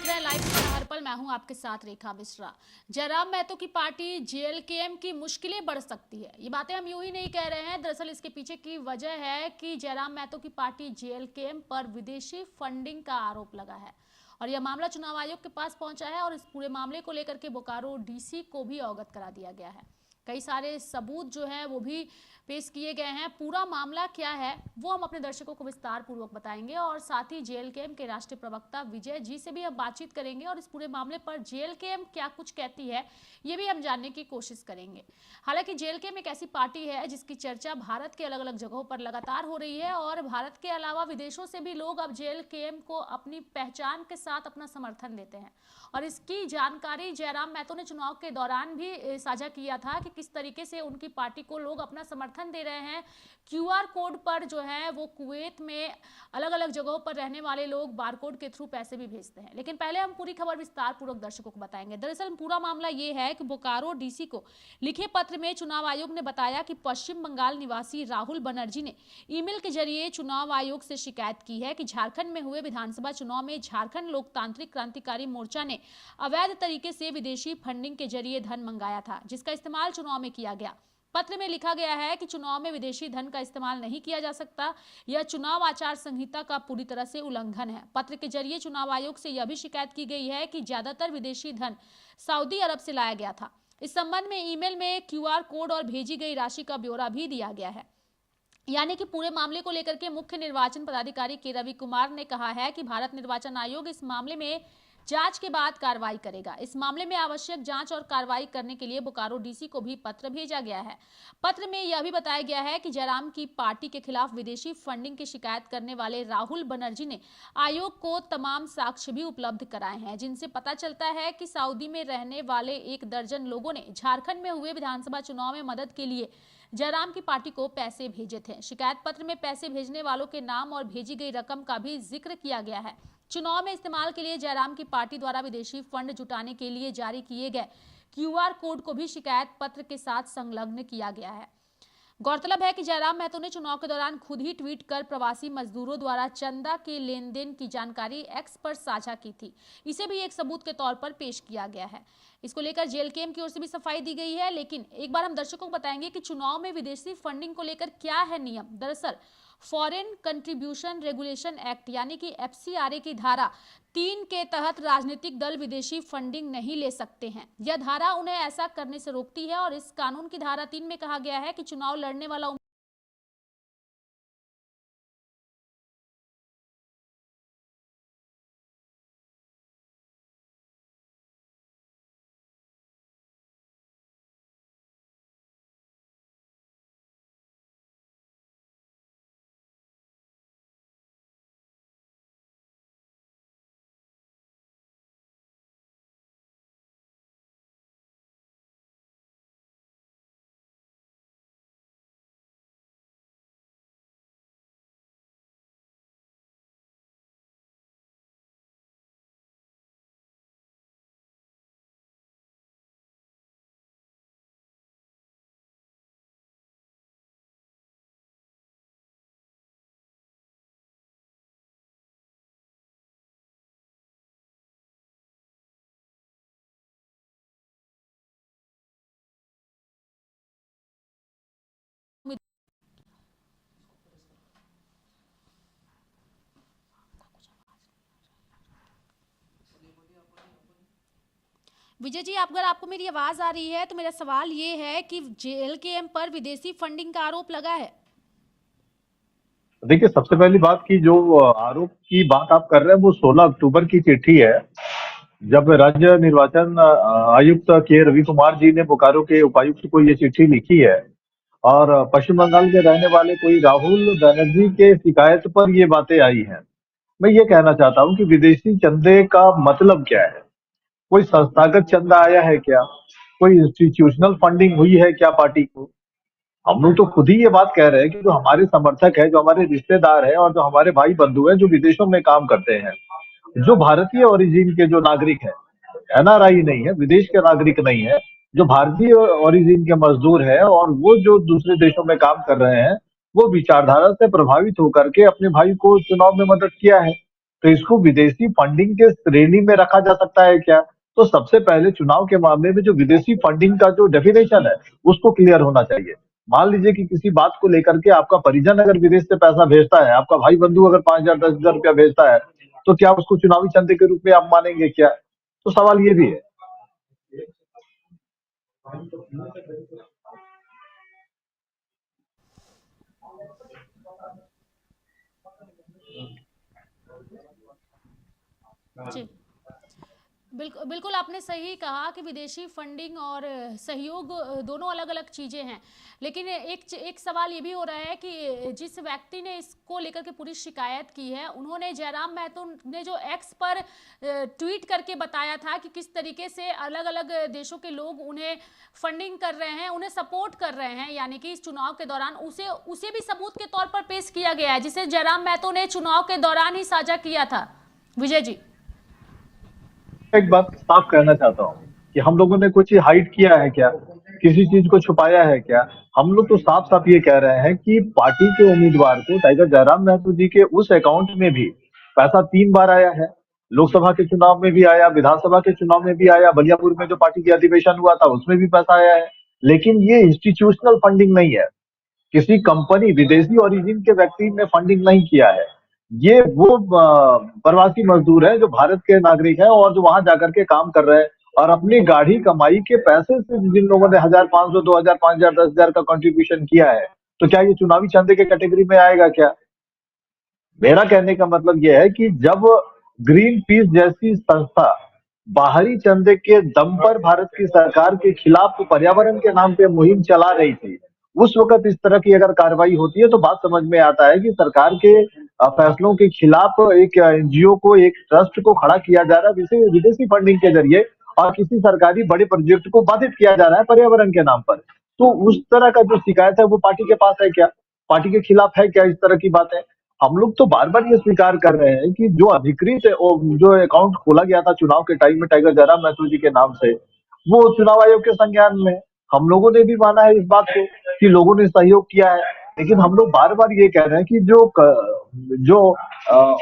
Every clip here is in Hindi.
देख रहे हैं लाइव खबर हर पल। मैं हूं आपके साथ रेखा मिश्रा। जयराम महतो की पार्टी जेएलकेएम की मुश्किलें बढ़ सकती है, ये बातें हम यूं ही नहीं कह रहे हैं। दरअसल इसके पीछे की वजह है कि जयराम महतो की पार्टी जेएलकेएम पर विदेशी फंडिंग का आरोप लगा है और यह मामला चुनाव आयोग के पास पहुंचा है और इस पूरे मामले को लेकर के बोकारो डीसी को भी अवगत करा दिया गया है। कई सारे सबूत जो है वो भी पेश किए गए हैं। पूरा मामला क्या है वो हम अपने दर्शकों को विस्तार पूर्वक बताएंगे और साथ ही जेएलकेएम के राष्ट्रीय प्रवक्ता विजय जी से भी हम बातचीत करेंगे और इस पूरे मामले पर जेएलकेएम क्या कुछ कहती है ये भी हम जानने की कोशिश करेंगे। हालांकि जेएलकेएम एक ऐसी पार्टी है जिसकी चर्चा भारत के अलग अलग जगहों पर लगातार हो रही है और भारत के अलावा विदेशों से भी लोग अब जेएलकेएम को अपनी पहचान के साथ अपना समर्थन देते हैं और इसकी जानकारी जयराम महतो ने चुनाव के दौरान भी साझा किया था कि किस तरीके से उनकी पार्टी को लोग अपना समर्थन दे रहे हैं। क्यूआर कोड पर जो है वो कुवैत में अलग अलग जगहों पर रहने वाले लोग बारकोड के थ्रू पैसे भी भेजते हैं। लेकिन पहले हम पूरी खबर विस्तार पूर्वक दर्शकों को बताएंगे। दरअसल पूरा मामला ये है कि बोकारो डीसी को लिखे पत्र में चुनाव आयोग ने बताया कि पश्चिम बंगाल निवासी राहुल बनर्जी ने ईमेल के जरिए चुनाव आयोग से शिकायत की है कि झारखंड में हुए विधानसभा चुनाव में झारखंड लोकतांत्रिक क्रांतिकारी मोर्चा ने अवैध तरीके से विदेशी फंडिंग के जरिए धन मंगाया था, जिसका इस्तेमाल चुनाव में किया गया। पत्र में लिखा गया है कि चुनाव में विदेशी धन का इस्तेमाल नहीं किया जा सकता, यह चुनाव आचार संहिता का पूरी तरह से उल्लंघन है। पत्र के जरिए चुनाव आयोग से यह भी शिकायत की गई है कि ज्यादातर विदेशी धन सऊदी अरब से लाया गया था। इस संबंध में ईमेल में क्यूआर कोड और भेजी गई राशि का ब्यौरा भी दिया गया है। यानी कि पूरे मामले को लेकर के मुख्य निर्वाचन पदाधिकारी के रवि कुमार ने कहा है कि भारत निर्वाचन आयोग इस मामले में जांच के बाद कार्रवाई करेगा। इस मामले में आवश्यक जांच और कार्रवाई करने के लिए बोकारो डीसी को भी पत्र भेजा गया है। पत्र में यह भी बताया गया है कि जयराम की पार्टी के खिलाफ विदेशी फंडिंग की शिकायत करने वाले राहुल बनर्जी ने आयोग को तमाम साक्ष्य भी उपलब्ध कराए हैं, जिनसे पता चलता है कि सऊदी में रहने वाले 1 दर्जन लोगों ने झारखंड में हुए विधानसभा चुनाव में मदद के लिए जयराम की पार्टी को पैसे भेजे थे। शिकायत पत्र में पैसे भेजने वालों के नाम और भेजी गई रकम का भी जिक्र किया गया है। चुनाव में इस्तेमाल के लिए जयराम की पार्टी द्वारा विदेशी फंड जुटाने के लिए जारी किए गए क्यूआर कोड को भी शिकायत पत्र के साथ संलग्न किया गया है। गौरतलब है कि जयराम महतो ने चुनाव के दौरान खुद ही ट्वीट कर प्रवासी मजदूरों द्वारा चंदा के लेन देन की जानकारी एक्स पर साझा की थी। इसे भी एक सबूत के तौर पर पेश किया गया है। इसको लेकर जेएलकेएम की ओर से भी सफाई दी गई है। लेकिन एक बार हम दर्शकों को बताएंगे कि चुनाव में विदेशी फंडिंग को लेकर क्या है नियम। दरअसल फॉरेन कंट्रीब्यूशन रेगुलेशन एक्ट यानी कि एफसीआरए की धारा 3 के तहत राजनीतिक दल विदेशी फंडिंग नहीं ले सकते हैं। यह धारा उन्हें ऐसा करने से रोकती है और इस कानून की धारा 3 में कहा गया है कि चुनाव लड़ने वाला विजय जी, अगर आपको मेरी आवाज आ रही है तो मेरा सवाल ये है कि जेएलकेएम पर विदेशी फंडिंग का आरोप लगा है। देखिए, सबसे पहली बात की जो आरोप की बात आप कर रहे हैं वो 16 अक्टूबर की चिट्ठी है, जब राज्य निर्वाचन आयुक्त के रवि कुमार जी ने बोकारो के उपायुक्त को ये चिट्ठी लिखी है और पश्चिम बंगाल के रहने वाले कोई राहुल बनर्जी के शिकायत पर ये बातें आई हैं। मैं ये कहना चाहता हूँ कि विदेशी चंदे का मतलब क्या है? कोई संस्थागत चंदा आया है क्या? कोई इंस्टीट्यूशनल फंडिंग हुई है क्या पार्टी को? हम लोग तो खुद ही ये बात कह रहे हैं कि जो हमारे समर्थक है, जो हमारे रिश्तेदार हैं और जो हमारे भाई बंधु हैं जो विदेशों में काम करते हैं, जो भारतीय ओरिजिन के जो नागरिक हैं, एनआरआई नहीं है, विदेश के नागरिक नहीं है, जो भारतीय ओरिजिन के मजदूर है और वो जो दूसरे देशों में काम कर रहे हैं, वो विचारधारा से प्रभावित होकर के अपने भाई को चुनाव में मदद किया है। तो इसको विदेशी फंडिंग के श्रेणी में रखा जा सकता है क्या? तो सबसे पहले चुनाव के मामले में जो विदेशी फंडिंग का जो डेफिनेशन है उसको क्लियर होना चाहिए। मान लीजिए कि किसी बात को लेकर के आपका परिजन अगर विदेश से पैसा भेजता है, आपका भाई बंधु अगर 5,000 10,000 रुपया भेजता है, तो क्या उसको चुनावी चंदे के रूप में आप मानेंगे क्या? तो सवाल ये भी है। जी, बिल्कुल बिल्कुल आपने सही कहा कि विदेशी फंडिंग और सहयोग दोनों अलग-अलग चीज़ें हैं। लेकिन एक सवाल ये भी हो रहा है कि जिस व्यक्ति ने इसको लेकर के पूरी शिकायत की है, उन्होंने जयराम महतो ने जो एक्स पर ट्वीट करके बताया था कि किस तरीके से अलग-अलग देशों के लोग उन्हें फंडिंग कर रहे हैं, उन्हें सपोर्ट कर रहे हैं, यानी कि इस चुनाव के दौरान उसे उसे भी सबूत के तौर पर पेश किया गया है, जिसे जयराम महतो ने चुनाव के दौरान ही साझा किया था। विजय जी। एक बात साफ कहना चाहता हूँ कि हम लोगों ने कुछ हाइड किया है क्या? किसी चीज को छुपाया है क्या? हम लोग तो साफ साफ ये कह रहे हैं कि पार्टी के उम्मीदवार को टाइगर जयराम महतो जी के उस अकाउंट में भी पैसा 3 बार आया है। लोकसभा के चुनाव में भी आया, विधानसभा के चुनाव में भी आया, बलियापुर में जो पार्टी का अधिवेशन हुआ था उसमें भी पैसा आया है। लेकिन ये इंस्टीट्यूशनल फंडिंग नहीं है, किसी कंपनी विदेशी ओरिजिन के व्यक्ति ने फंडिंग नहीं किया है। ये वो प्रवासी मजदूर है जो भारत के नागरिक है और जो वहां जाकर के काम कर रहे हैं और अपनी गाढ़ी कमाई के पैसे से जिन लोगों ने 1,500 2,000 5,000 10,000 का कंट्रीब्यूशन किया है, तो क्या ये चुनावी चंदे के कैटेगरी में आएगा क्या? मेरा कहने का मतलब यह है कि जब ग्रीन पीस जैसी संस्था बाहरी चंदे के दम पर भारत की सरकार के खिलाफ पर्यावरण के नाम पे मुहिम चला रही थी, उस वक्त इस तरह की अगर कार्रवाई होती है तो बात समझ में आता है कि सरकार के फैसलों के खिलाफ एक एनजीओ को, एक ट्रस्ट को खड़ा किया जा रहा है विदेशी फंडिंग के जरिए और किसी सरकारी बड़े प्रोजेक्ट को बाधित किया जा रहा है पर्यावरण के नाम पर। तो उस तरह का जो शिकायत है वो पार्टी के पास है क्या? पार्टी के खिलाफ है क्या? इस तरह की बात है। हम लोग तो बार बार ये स्वीकार कर रहे हैं कि जो अधिकृत जो अकाउंट खोला गया था चुनाव के टाइम में टाइगर जयराम महतो जी के नाम से, वो चुनाव आयोग के संज्ञान में। हम लोगों ने भी माना है इस बात को कि लोगों ने सहयोग किया है, लेकिन हम लोग बार बार ये कह रहे हैं कि जो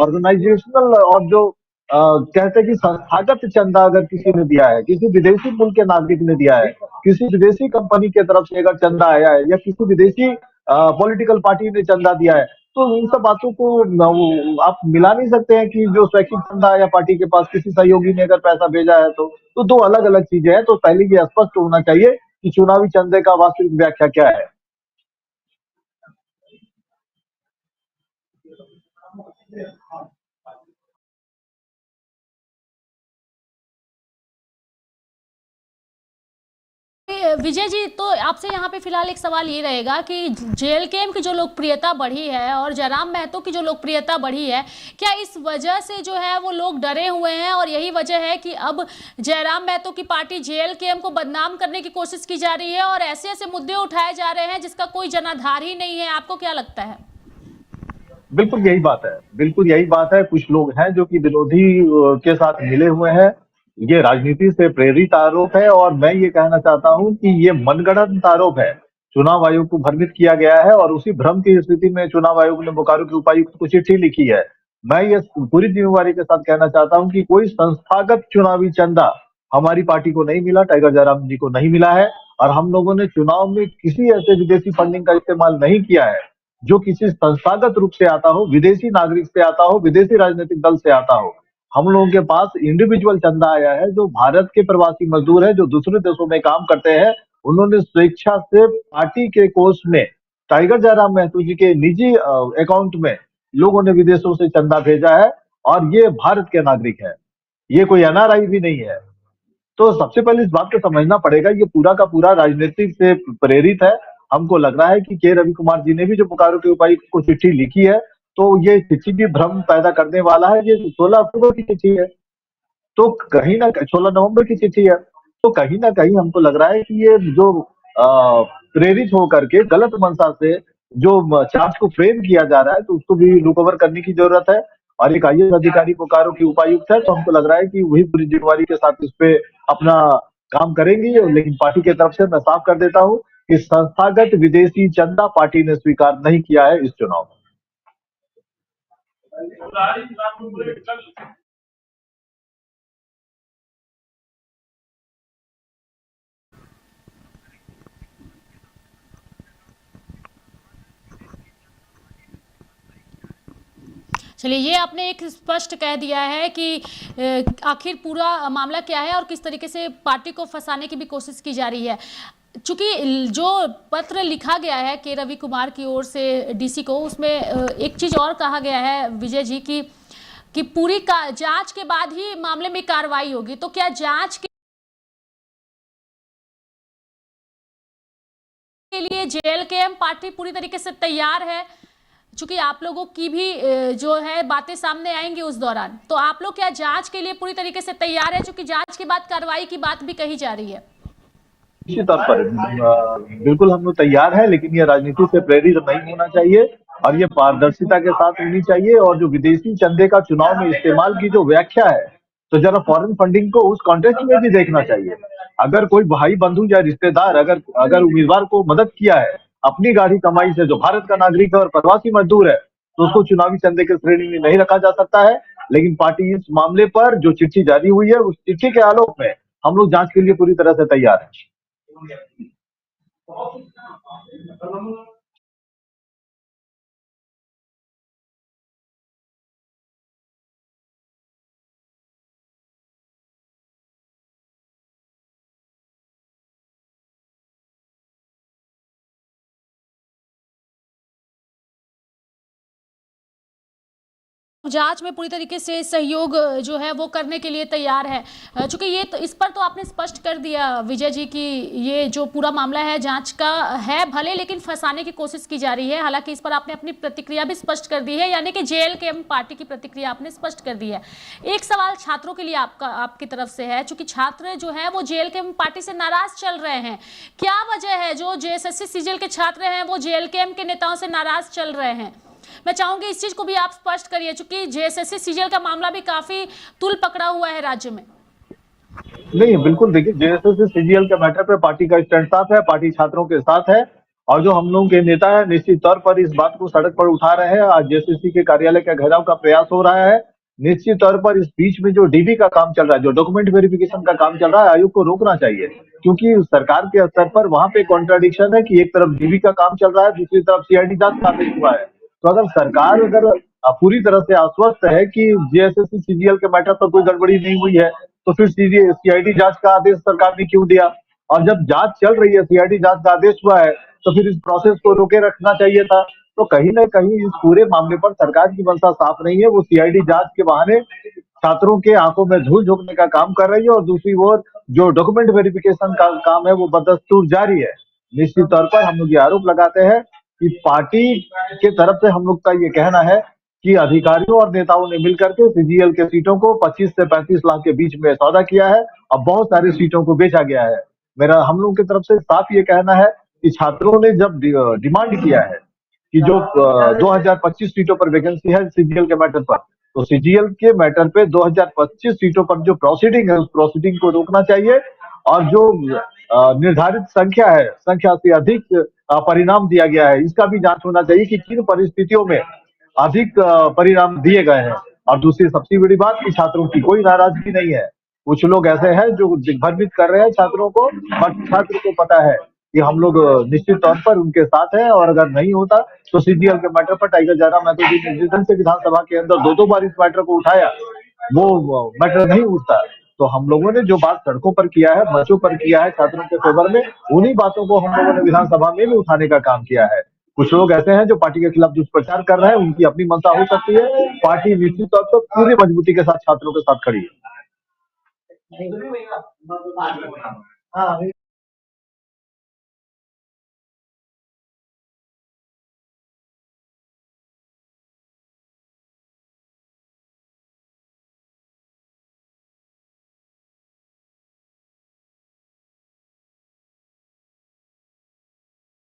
ऑर्गेनाइजेशनल और जो कहते हैं कि संस्थागत चंदा अगर किसी ने दिया है, किसी विदेशी मुल्क के नागरिक ने दिया है, किसी विदेशी कंपनी के तरफ से अगर चंदा आया है या किसी विदेशी पॉलिटिकल पार्टी ने चंदा दिया है, तो इन सब बातों को आप मिला नहीं सकते हैं कि जो स्वैच्छिक चंदा या पार्टी के पास किसी सहयोगी ने अगर पैसा भेजा है तो दो अलग अलग चीजें हैं। तो पहले ये स्पष्ट होना चाहिए कि चुनावी चंदे का वास्तविक व्याख्या क्या है। विजय जी, तो आपसे यहाँ पे फिलहाल एक सवाल ये रहेगा कि जेएलकेएम की जो लोकप्रियता बढ़ी है और जयराम महतो की जो लोकप्रियता बढ़ी है, क्या इस वजह से जो है वो लोग डरे हुए हैं और यही वजह है कि अब जयराम महतो की पार्टी जेएलकेएम को बदनाम करने की कोशिश की जा रही है और ऐसे ऐसे मुद्दे उठाए जा रहे हैं जिसका कोई जनाधार ही नहीं है? आपको क्या लगता है? बिल्कुल यही बात है, बिल्कुल यही बात है। कुछ लोग हैं जो कि विरोधी के साथ मिले हुए हैं। ये राजनीति से प्रेरित आरोप है और मैं ये कहना चाहता हूं कि ये मनगढ़ंत आरोप है। चुनाव आयोग को भ्रमित किया गया है और उसी भ्रम की स्थिति में चुनाव आयोग ने बोकारो के उपायुक्त को चिट्ठी लिखी है। मैं ये पूरी जिम्मेवारी के साथ कहना चाहता हूं कि कोई संस्थागत चुनावी चंदा हमारी पार्टी को नहीं मिला, टाइगर जयराम जी को नहीं मिला है और हम लोगों ने चुनाव में किसी ऐसे विदेशी फंडिंग का इस्तेमाल नहीं किया है जो किसी संस्थागत रूप से आता हो, विदेशी नागरिक से आता हो, विदेशी राजनीतिक दल से आता हो। हम लोगों के पास इंडिविजुअल चंदा आया है जो भारत के प्रवासी मजदूर है, जो दूसरे देशों में काम करते हैं। उन्होंने स्वेच्छा से पार्टी के कोष में टाइगर जयराम महतो जी के निजी अकाउंट में लोगों ने विदेशों से चंदा भेजा है और ये भारत के नागरिक है, ये कोई एनआरआई भी नहीं है। तो सबसे पहले इस बात को समझना पड़ेगा, ये पूरा का पूरा राजनीतिक से प्रेरित है। हमको लग रहा है कि के रवि कुमार जी ने भी जो बोकारो के उपायुक्त को चिट्ठी लिखी है, तो ये चिट्ठी भी भ्रम पैदा करने वाला है। ये 16 अक्टूबर की चिट्ठी है, तो कहीं ना 16 नवंबर की चिट्ठी है, तो कहीं ना कहीं हमको लग रहा है कि ये जो प्रेरित होकर के गलत मंशा से जो चार्ज को फ्रेम किया जा रहा है, तो उसको भी रिकवर करने की जरूरत है। और एक आईएएस अधिकारी बोकारो की उपायुक्त है, तो हमको लग रहा है कि वही पूरी जिम्मेवारी के साथ इस पे अपना काम करेंगी। लेकिन पार्टी की तरफ से मैं साफ कर देता हूँ कि संस्थागत विदेशी चंदा पार्टी ने स्वीकार नहीं किया है इस चुनाव में। चलिए, ये आपने एक स्पष्ट कह दिया है कि आखिर पूरा मामला क्या है और किस तरीके से पार्टी को फंसाने की भी कोशिश की जा रही है। चूंकि जो पत्र लिखा गया है के रवि कुमार की ओर से डीसी को, उसमें एक चीज और कहा गया है विजय जी कि पूरी का जांच के बाद ही मामले में कार्रवाई होगी। तो क्या जांच के लिए जेएलकेएम पार्टी पूरी तरीके से तैयार है? चूंकि आप लोगों की भी जो है बातें सामने आएंगी उस दौरान, तो आप लोग क्या जांच के लिए पूरी तरीके से तैयार है? चूंकि जांच के बाद कार्रवाई की बात भी कही जा रही है। निश्चित तौर पर बिल्कुल हम लोग तैयार हैं, लेकिन ये राजनीति से प्रेरित नहीं होना चाहिए और ये पारदर्शिता के साथ होनी चाहिए। और जो विदेशी चंदे का चुनाव में इस्तेमाल की जो व्याख्या है, तो जरा फॉरेन फंडिंग को उस कॉन्टेक्स्ट में भी देखना चाहिए। अगर कोई भाई बंधु या रिश्तेदार अगर अगर उम्मीदवार को मदद किया है अपनी गाढ़ी कमाई से, जो भारत का नागरिक है और प्रवासी मजदूर है, तो उसको चुनावी चंदे की श्रेणी में नहीं रखा जा सकता है। लेकिन पार्टी इस मामले पर जो चिट्ठी जारी हुई है, उस चिट्ठी के आलोक में हम लोग जांच के लिए पूरी तरह से तैयार हैं। जांच में पूरी तरीके से सहयोग जो है वो करने के लिए तैयार है। चूंकि ये तो इस पर तो आपने स्पष्ट कर दिया विजय जी कि ये जो पूरा मामला है जांच का है भले, लेकिन फंसाने की कोशिश की जा रही है। हालांकि इस पर आपने अपनी प्रतिक्रिया भी स्पष्ट कर दी है, यानी कि जेएलकेएम पार्टी की प्रतिक्रिया आपने स्पष्ट कर दी है। एक सवाल छात्रों के लिए आपकी तरफ से है, चूंकि छात्र जो है वो जेएलकेएम पार्टी से नाराज चल रहे हैं। क्या वजह है जो जेएसएससी सीजीएल के छात्र हैं वो जेएलकेएम के नेताओं से नाराज चल रहे हैं? मैं चाहूंगी इस चीज को भी आप स्पष्ट करिए, चूंकि जेएसएससी सीजीएल का मामला भी काफी तूल पकड़ा हुआ है राज्य में। नहीं, बिल्कुल देखिए, जेएसएस सीजीएल के मैटर पे पार्टी का स्टैंड साफ है, पार्टी छात्रों के साथ है। और जो हम लोगों के नेता है निश्चित तौर पर इस बात को सड़क पर उठा रहे हैं। आज जेएसएससी के कार्यालय का घेराव का प्रयास हो रहा है। निश्चित तौर पर इस बीच में जो डीबी का काम चल रहा है, जो डॉक्यूमेंट वेरिफिकेशन का काम चल रहा है, आयोग को रोकना चाहिए। क्योंकि सरकार के स्तर पर वहां पे कॉन्ट्राडिक्शन है कि एक तरफ डीबी का काम चल रहा है, दूसरी तरफ सीआईडी जांच का आदेश हुआ है। तो अगर सरकार पूरी तरह से आश्वस्त है कि जेएसएससी सीजीएल के मैटर पर कोई गड़बड़ी नहीं हुई है, तो फिर सीआईडी जांच का आदेश सरकार ने क्यों दिया? और जब जांच चल रही है, सीआईडी जांच का आदेश हुआ है, तो फिर इस प्रोसेस को रोके रखना चाहिए था। तो कहीं ना कहीं इस पूरे मामले पर सरकार की मंशा साफ नहीं है। वो सीआईडी जांच के बहाने छात्रों के आंखों में धूल झोंकने का काम कर रही है, और दूसरी ओर जो डॉक्यूमेंट वेरिफिकेशन का काम है वो बदस्तूर जारी है। निश्चित तौर पर हम लोग ये आरोप लगाते हैं कि पार्टी के तरफ से हम लोग का ये कहना है कि अधिकारियों और नेताओं ने मिलकर के सीजीएल के सीटों को 25 से 35 लाख के बीच में सौदा किया है। अब बहुत सारी सीटों को बेचा गया है। मेरा हम लोगों की तरफ से साफ ये कहना है कि छात्रों ने जब डिमांड किया है कि जो 2025 सीटों पर वैकेंसी है सीजीएल के मैटर पर, तो सीजीएल के मैटर पे 2025 सीटों पर जो प्रोसीडिंग है, उस प्रोसीडिंग को रोकना चाहिए। और जो निर्धारित संख्या है, संख्या से अधिक परिणाम दिया गया है, इसका भी जांच होना चाहिए कि किन परिस्थितियों में अधिक परिणाम दिए गए हैं। और दूसरी सबसे बड़ी बात कि छात्रों की कोई नाराजगी नहीं है। कुछ लोग ऐसे हैं जो दिग्भ्रमित कर रहे हैं छात्रों को, बट छात्र को पता है कि हम लोग निश्चित तौर पर उनके साथ हैं। और अगर नहीं होता तो सीजीएल के मैटर पर टाइगर जयराम महतो जी ने जिस ढंग से विधानसभा के अंदर दो दो बार इस मैटर को उठाया, वो मैटर नहीं उठता। तो हम लोगों ने जो बात सड़कों पर किया है, मंचों पर किया है छात्रों के फेवर में, उन्हीं बातों को हम लोगों ने विधानसभा में भी उठाने का काम किया है। कुछ लोग ऐसे हैं जो पार्टी के खिलाफ दुष्प्रचार कर रहे हैं, उनकी अपनी मंशा हो सकती है। पार्टी निश्चित तौर पर पूरी मजबूती के साथ छात्रों के साथ खड़ी है।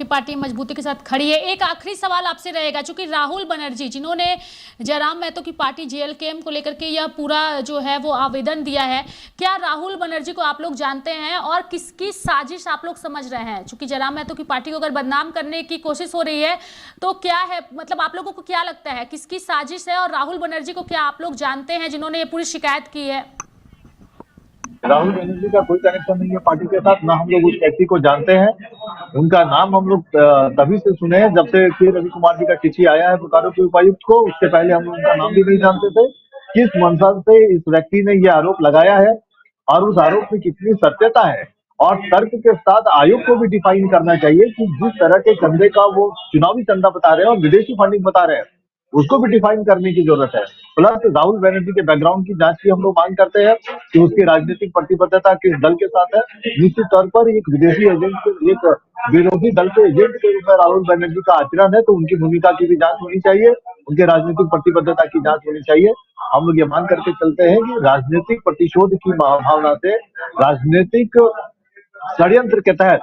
की पार्टी मजबूती के साथ खड़ी है। एक आखिरी सवाल आपसे रहेगा, चूंकि राहुल बनर्जी जिन्होंने जयराम महतो की पार्टी जेएलकेएम को लेकर के यह पूरा जो है वो आवेदन दिया है, क्या राहुल बनर्जी को आप लोग जानते हैं और किसकी साजिश आप लोग समझ रहे हैं? चूंकि जयराम महतो की पार्टी को अगर बदनाम करने की कोशिश हो रही है तो क्या है, मतलब आप लोगों को क्या लगता है किसकी साजिश है? और राहुल बनर्जी को क्या आप लोग जानते हैं जिन्होंने ये पूरी शिकायत की है? राहुल बनर्जी का कोई कनेक्शन नहीं है पार्टी के साथ, ना हम लोग उस व्यक्ति को जानते हैं। उनका नाम हम लोग तभी से सुने हैं जब से के रवि कुमार जी का चिट्ठी आया है बोकारो के उपायुक्त को। उससे पहले हम लोग उनका नाम भी नहीं जानते थे। किस मंशा से इस व्यक्ति ने ये आरोप लगाया है और उस आरोप में कितनी सत्यता है, और तर्क के साथ आयोग को भी डिफाइन करना चाहिए कि जिस तरह के चंदे का वो चुनावी चंदा बता रहे हैं और विदेशी फंडिंग बता रहे हैं, उसको भी डिफाइन करने की जरूरत है। प्लस राहुल बनर्जी के बैकग्राउंड की जांच की हम लोग मांग करते हैं कि उसकी राजनीतिक प्रतिबद्धता किस दल के साथ है। निश्चित तौर पर एक विदेशी एजेंट, एक विरोधी दल के एजेंट के रूप में राहुल बनर्जी का आचरण है, तो उनकी भूमिका की भी जांच होनी चाहिए, उनके राजनीतिक प्रतिबद्धता की जांच होनी चाहिए। हम लोग ये मांग करके चलते हैं कि राजनीतिक प्रतिशोध की भावना से, राजनीतिक षड्यंत्र के तहत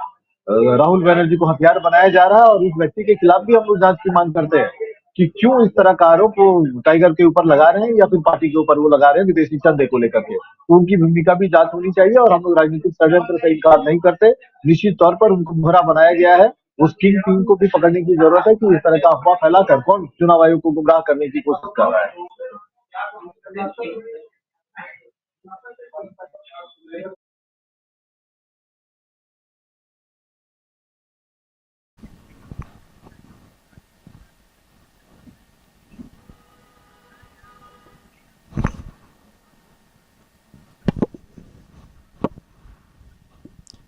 राहुल बनर्जी को हथियार बनाया जा रहा है, और उस व्यक्ति के खिलाफ भी हम लोग जांच की मांग करते हैं कि क्यों इस तरह का आरोप वो टाइगर के ऊपर लगा रहे हैं या फिर पार्टी के ऊपर वो लगा रहे हैं विदेशी चंदे को लेकर के। तो उनकी भूमिका भी जांच होनी चाहिए, और हम लोग राजनीतिक षड्यंत्र से इनकार नहीं करते। निश्चित तौर पर उनको मोहरा बनाया गया है, उस किंग टीम को भी पकड़ने की जरूरत है कि इस तरह का अफवाह फैलाकर कौन चुनाव आयोग को गुमराह करने की कोशिश कर रहा है।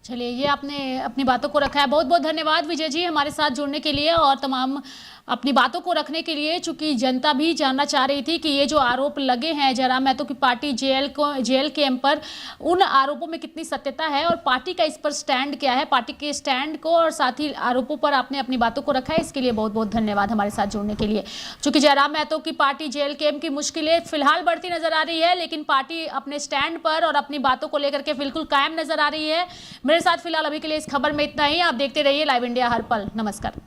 चलिए, ये आपने अपनी बातों को रखा है। बहुत बहुत धन्यवाद विजय जी हमारे साथ जुड़ने के लिए और तमाम अपनी बातों को रखने के लिए। चूंकि जनता भी जानना चाह रही थी कि ये जो आरोप लगे हैं जयराम महतो की पार्टी जेएलकेएम पर, उन आरोपों में कितनी सत्यता है और पार्टी का इस पर स्टैंड क्या है, पार्टी के स्टैंड को और साथ ही आरोपों पर आपने अपनी बातों को रखा है, इसके लिए बहुत बहुत धन्यवाद हमारे साथ जुड़ने के लिए। चूंकि जयराम महतो की पार्टी जेएलकेएम की मुश्किलें फिलहाल बढ़ती नजर आ रही है, लेकिन पार्टी अपने स्टैंड पर और अपनी बातों को लेकर के बिल्कुल कायम नजर आ रही है। मेरे साथ फिलहाल अभी के लिए इस खबर में इतना ही। आप देखते रहिए लाइव इंडिया हर पल। नमस्कार।